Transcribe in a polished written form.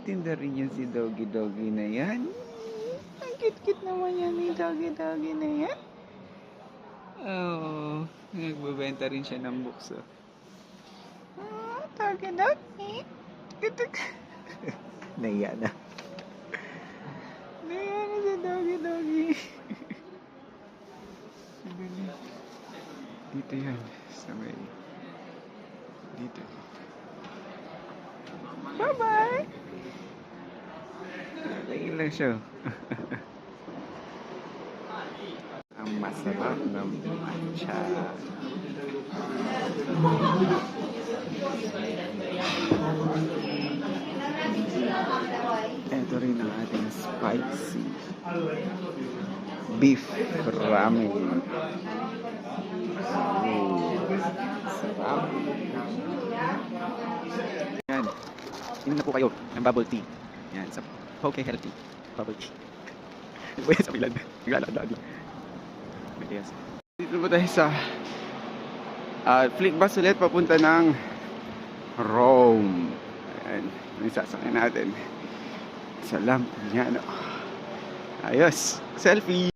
Nagtitinda rin yan si Doggy na yan. Ang cute-cute naman yan ni Doggy na yan. Oh, nagbebenta rin siya ng books. Doggy. Naiya na. Naiya na si Doggy. Dito yan. Sa may... Dito. Bye-bye! Tingin lang siya. Ang masarap ng matcha. Ito rin ang ating spicy beef ramen. Sarap. Yan. Inom na po kayo ng bubble tea. Yan. Sa Poke Healthy. Bubble tea. Pwede sa pilan. Naglalakad lang. Yes. Dito po tayo sa flick bus ulit papunta ng Rome. Ayan. Yung sasakyan natin. Sa Lampignano. Ayos. Selfie.